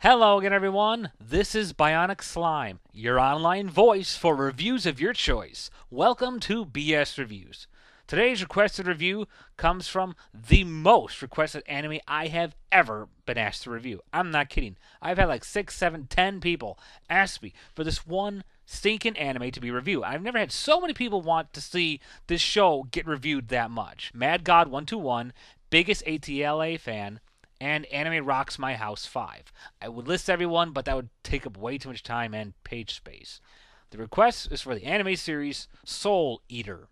Hello again, everyone. This is BionicSlime, your online voice for reviews of your choice. Welcome to BS Reviews. Today's requested review comes from the most requested anime I have ever been asked to review. I'm not kidding. I've had like 6, 7, 10 people ask me for this one stinking anime to be reviewed. I've never had so many people want to see this show get reviewed that much. Mad God 121, BiggestATLafan, and Anime Rocks My House 5. I would list everyone, but that would take up way too much time and page space. The request is for the anime series Soul Eater.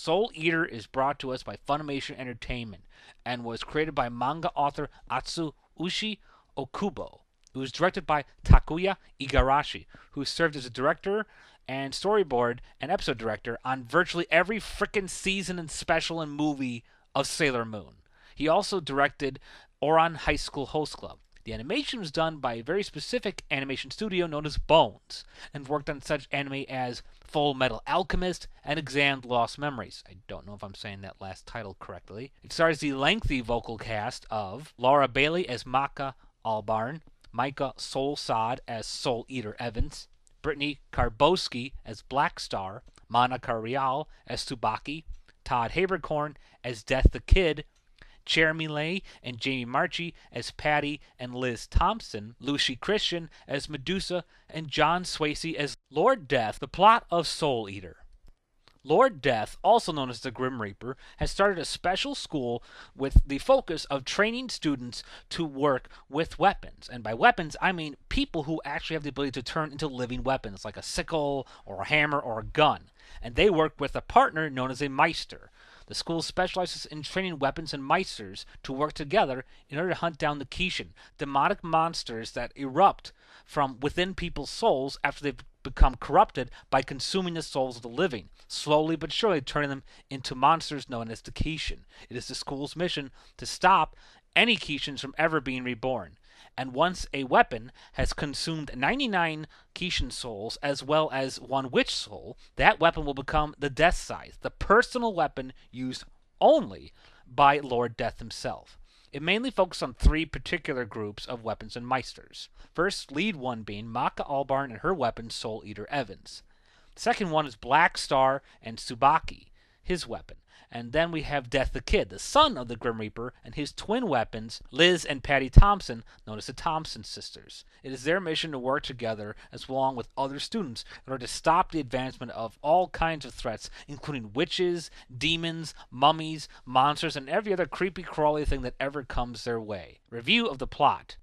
Soul Eater is brought to us by Funimation Entertainment and was created by manga author Atsushi Okubo. It was directed by Takuya Igarashi, who served as a director and storyboard and episode director on virtually every frickin' season and special and movie of Sailor Moon. He also directed Ouran High School Host Club. The animation was done by a very specific animation studio known as Bones, and worked on such anime as Full Metal Alchemist and Examined Lost Memories. I don't know if I'm saying that last title correctly. It stars the lengthy vocal cast of Laura Bailey as Maka Albarn, Micah Soulsad as Soul Eater Evans, Brittany Karbowski as Black Star, Monica Rial as Tsubaki, Todd Haberkorn as Death the Kid, Jeremy Lay and Jamie Marchi as Patty and Liz Thompson, Lucy Christian as Medusa, and John Swasey as Lord Death. The plot of Soul Eater. Lord Death, also known as the Grim Reaper, has started a special school with the focus of training students to work with weapons. And by weapons, I mean people who actually have the ability to turn into living weapons, like a sickle or a hammer or a gun. And they work with a partner known as a Meister. The school specializes in training weapons and meisters to work together in order to hunt down the Kishin, demonic monsters that erupt from within people's souls after they've become corrupted by consuming the souls of the living, slowly but surely turning them into monsters known as the Kishin. It is the school's mission to stop any Kishins from ever being reborn. And once a weapon has consumed 99 Kishin souls as well as one witch soul, that weapon will become the Death Scythe, the personal weapon used only by Lord Death himself. It mainly focuses on 3 particular groups of weapons and meisters. First, lead one being Maka Albarn and her weapon Soul Eater Evans. The second one is Black Star and Tsubaki, his weapon. And then we have Death the Kid, the son of the Grim Reaper, and his twin weapons, Liz and Patty Thompson, known as the Thompson sisters. It is their mission to work together, as along with other students, in order to stop the advancement of all kinds of threats, including witches, demons, mummies, monsters, and every other creepy crawly thing that ever comes their way. Review of the plot.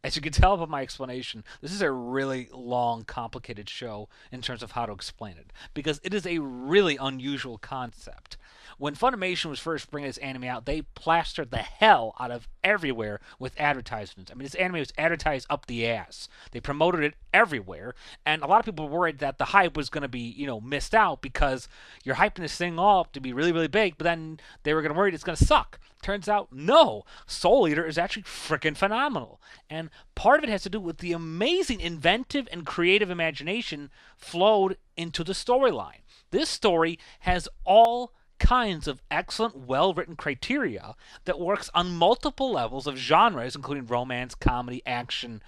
As you can tell by my explanation, this is a really long, complicated show in terms of how to explain it, because it is a really unusual concept. When Funimation was first bringing this anime out, they plastered the hell out of everywhere with advertisements. I mean, this anime was advertised up the ass. They promoted it everywhere, and a lot of people were worried that the hype was going to be, missed out because you're hyping this thing up to be really, really big, but then they were going to worry it's going to suck. Turns out, no. Soul Eater is actually freaking phenomenal. And part of it has to do with the amazing inventive and creative imagination flowed into the storyline. This story has all kinds of excellent, well-written criteria that works on multiple levels of genres, including romance, comedy, action,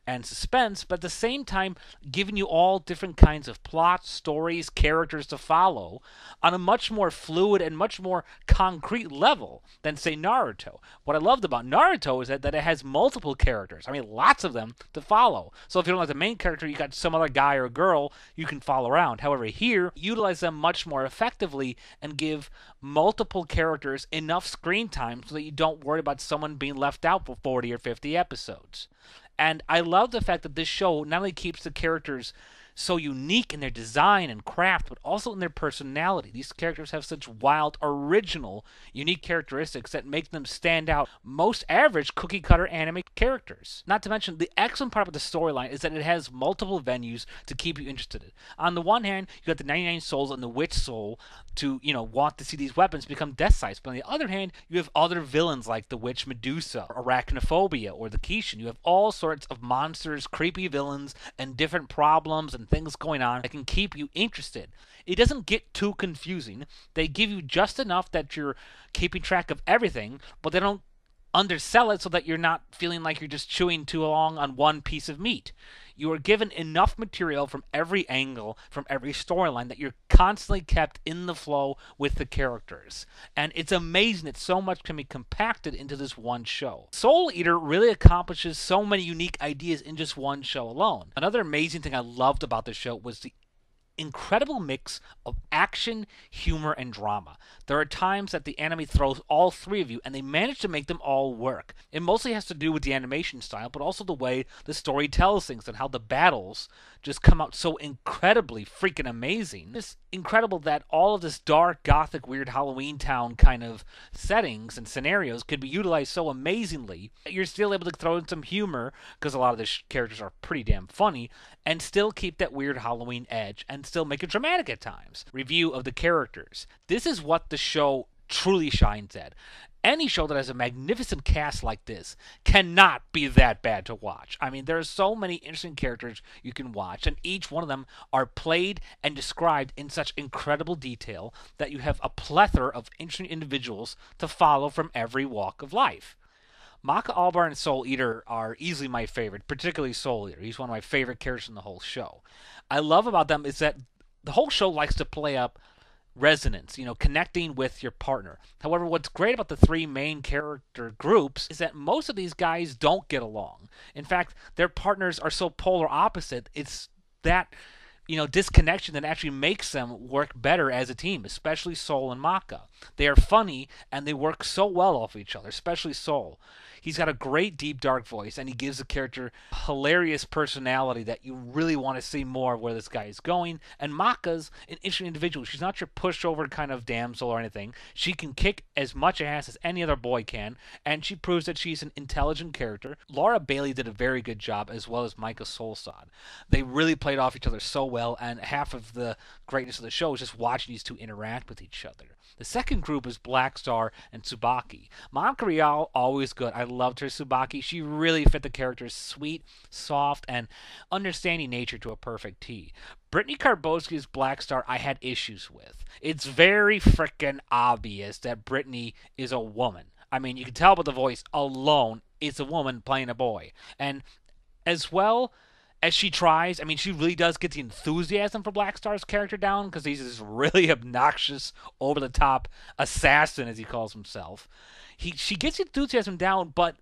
and suspense, but at the same time giving you all different kinds of plots, stories, characters to follow on a much more fluid and much more concrete level than, say, Naruto. What I loved about Naruto is that it has multiple characters. I mean, lots of them to follow. So if you don't like the main character, you got some other guy or girl you can follow around. However, here, utilize them much more effectively and give multiple characters enough screen time so that you don't worry about someone being left out for 40 or 50 episodes. And I love the fact that this show not only keeps the characters so unique in their design and craft, but also in their personality. These characters have such wild, original, unique characteristics that make them stand out most average cookie cutter anime characters. Not to mention, the excellent part about the storyline is that it has multiple venues to keep you interested. On the one hand, you got the 99 souls and the witch soul to, want to see these weapons become death sights. But on the other hand, you have other villains like the witch Medusa, or Arachnophobia, or the Kishin. You have all sorts of monsters, creepy villains, and different problems and things going on that can keep you interested. It doesn't get too confusing. They give you just enough that you're keeping track of everything, but they don't undersell it so that you're not feeling like you're just chewing too long on one piece of meat. You are given enough material from every angle, from every storyline, that you're constantly kept in the flow with the characters. And it's amazing that so much can be compacted into this one show. Soul Eater really accomplishes so many unique ideas in just one show alone. Another amazing thing I loved about the show was the incredible mix of action, humor, and drama. There are times that the anime throws all three of you, and they manage to make them all work. It mostly has to do with the animation style, but also the way the story tells things and how the battles just come out so incredibly freaking amazing. It's incredible that all of this dark, gothic, weird Halloween town kind of settings and scenarios could be utilized so amazingly that you're still able to throw in some humor, because a lot of the characters are pretty damn funny, and still keep that weird Halloween edge, and still make it dramatic at times. Review of the characters. This is what the show truly shines at. Any show that has a magnificent cast like this cannot be that bad to watch. I mean, there are so many interesting characters you can watch, and each one of them are played and described in such incredible detail that you have a plethora of interesting individuals to follow from every walk of life. Maka Albar and Soul Eater are easily my favorite, particularly Soul Eater. He's one of my favorite characters in the whole show. I love about them is that the whole show likes to play up resonance, connecting with your partner. However, what's great about the three main character groups is that most of these guys don't get along. In fact, their partners are so polar opposite, it's that disconnection that actually makes them work better as a team, especially Soul and Maka. They are funny and they work so well off each other, especially Soul. He's got a great deep dark voice, and he gives the character hilarious personality that you really want to see more of where this guy is going. And Maka's an interesting individual. She's not your pushover kind of damsel or anything. She can kick as much ass as any other boy can, and she proves that she's an intelligent character. Laura Bailey did a very good job, as well as Micah Solsad. They really played off each other so well, and half of the greatness of the show is just watching these two interact with each other. The second group is Black Star and Tsubaki. Monica Rial, always good. I loved her Tsubaki. She really fit the character's sweet, soft, and understanding nature to a perfect T. Brittany Karbowski's Black Star I had issues with. It's very frickin' obvious that Brittany is a woman. I mean, you can tell by the voice alone, it's a woman playing a boy. And as well as she tries, I mean, she really does get the enthusiasm for Black Star's character down, because he's this really obnoxious, over-the-top assassin, as he calls himself. She gets the enthusiasm down, but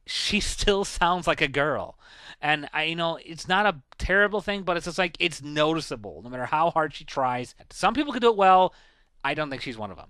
she still sounds like a girl. And it's not a terrible thing, but it's just like, it's noticeable, no matter how hard she tries. Some people can do it well. I don't think she's one of them.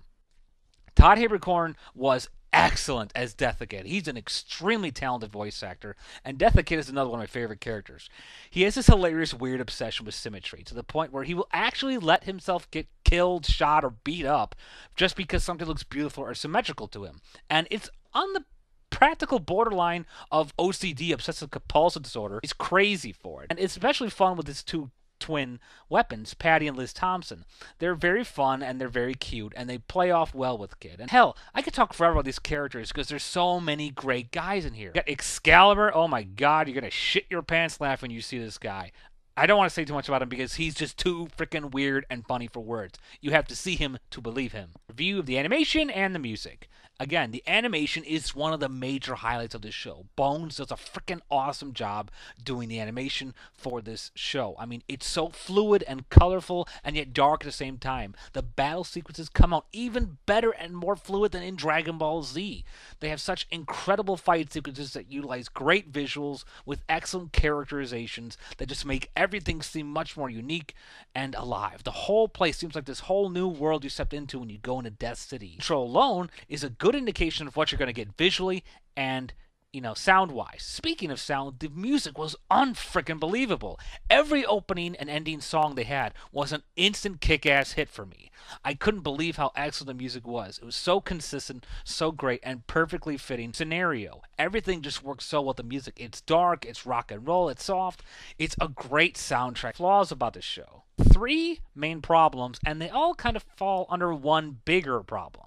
Todd Haberkorn was excellent as Deathakid. He's an extremely talented voice actor, and Deathakid is another one of my favorite characters. He has this hilarious, weird obsession with symmetry, to the point where he will actually let himself get killed, shot, or beat up just because something looks beautiful or symmetrical to him. And it's on the practical borderline of OCD, obsessive compulsive disorder. He's crazy for it. And it's especially fun with his two twin weapons, Patty and Liz Thompson. They're very fun and they're very cute, and they play off well with Kid. And hell, I could talk forever about these characters because there's so many great guys in here. You got Excalibur. Oh my god, you're gonna shit your pants laughing when you see this guy. I don't want to say too much about him because he's just too freaking weird and funny for words. You have to see him to believe him. Review of the animation and the music. Again, the animation is one of the major highlights of this show. Bones does a freaking awesome job doing the animation for this show. I mean, it's so fluid and colorful and yet dark at the same time. The battle sequences come out even better and more fluid than in Dragon Ball Z. They have such incredible fight sequences that utilize great visuals with excellent characterizations that just make everything seem much more unique and alive. The whole place seems like this whole new world you stepped into when you go into Death City. Intro alone is a good indication of what you're going to get visually and sound-wise. Speaking of sound, the music was unfreaking believable. Every opening and ending song they had was an instant kick-ass hit for me. I couldn't believe how excellent the music was. It was so consistent, so great, and perfectly fitting scenario. Everything just works so well with the music. It's dark, it's rock and roll, it's soft. It's a great soundtrack. Flaws about this show. 3 main problems, and they all kind of fall under one bigger problem.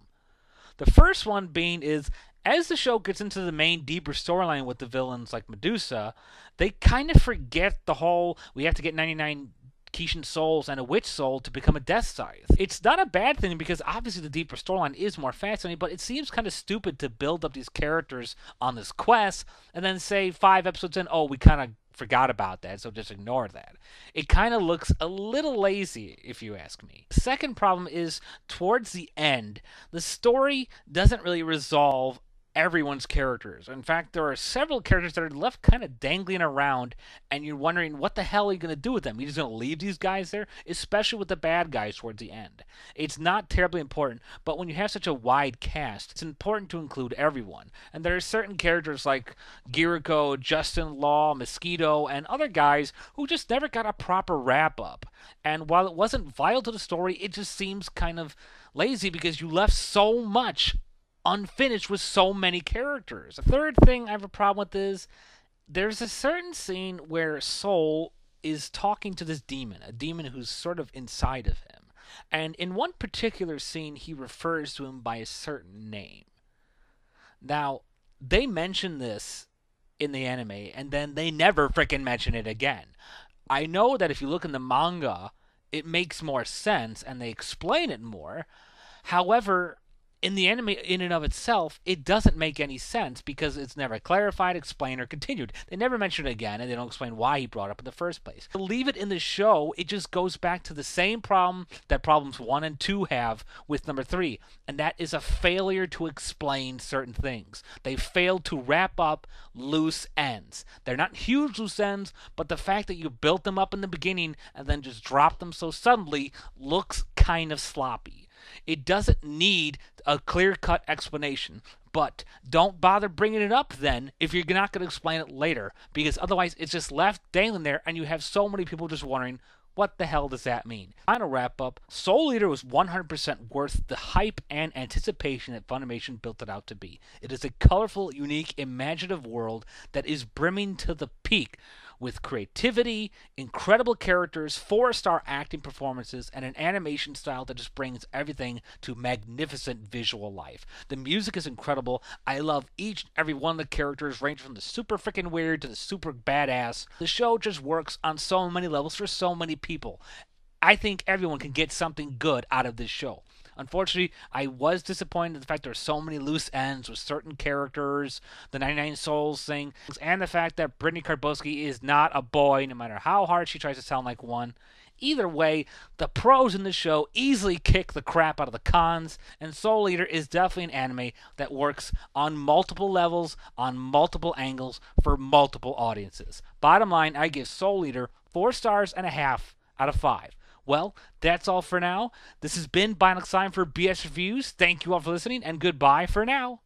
The first one being is, as the show gets into the main deeper storyline with the villains like Medusa, they kind of forget the whole we have to get 99 Kishin souls and a witch soul to become a death scythe. It's not a bad thing because obviously the deeper storyline is more fascinating, but it seems kind of stupid to build up these characters on this quest and then say 5 episodes in, oh, we kind of forgot about that, so just ignore that. It kind of looks a little lazy, if you ask me. The second problem is, towards the end, the story doesn't really resolve everyone's characters. In fact, there are several characters that are left kind of dangling around, and you're wondering, what the hell are you going to do with them? You're just going to leave these guys there? Especially with the bad guys towards the end. It's not terribly important, but when you have such a wide cast, it's important to include everyone. And there are certain characters like Giriko, Justin Law, Mosquito, and other guys who just never got a proper wrap-up. And while it wasn't vital to the story, it just seems kind of lazy because you left so much unfinished with so many characters. The third thing I have a problem with is there's a certain scene where Soul is talking to this demon, a demon who's sort of inside of him. And in one particular scene, he refers to him by a certain name. Now, they mention this in the anime, and then they never frickin' mention it again. I know that if you look in the manga, it makes more sense, and they explain it more. However, in the anime in and of itself, it doesn't make any sense because it's never clarified, explained, or continued. They never mention it again, and they don't explain why he brought it up in the first place. To leave it in the show, it just goes back to the same problem that problems 1 and 2 have with number 3, and that is a failure to explain certain things. They failed to wrap up loose ends. They're not huge loose ends, but the fact that you built them up in the beginning and then just dropped them so suddenly looks kind of sloppy. It doesn't need a clear-cut explanation, but don't bother bringing it up then if you're not going to explain it later, because otherwise it's just left dangling there and you have so many people just wondering, what the hell does that mean? Final wrap-up, Soul Eater was 100% worth the hype and anticipation that Funimation built it out to be. It is a colorful, unique, imaginative world that is brimming to the peak with creativity, incredible characters, 4-star acting performances, and an animation style that just brings everything to magnificent visual life. The music is incredible. I love each and every one of the characters, ranging from the super freaking weird to the super badass. The show just works on so many levels for so many people. I think everyone can get something good out of this show. Unfortunately, I was disappointed in the fact there are so many loose ends with certain characters, the 99 Souls thing, and the fact that Brittany Karbowski is not a boy, no matter how hard she tries to sound like one. Either way, the pros in the show easily kick the crap out of the cons, and Soul Eater is definitely an anime that works on multiple levels, on multiple angles, for multiple audiences. Bottom line, I give Soul Eater 4.5 stars out of 5. Well, that's all for now. This has been BionicSlime for BS Reviews. Thank you all for listening, and goodbye for now.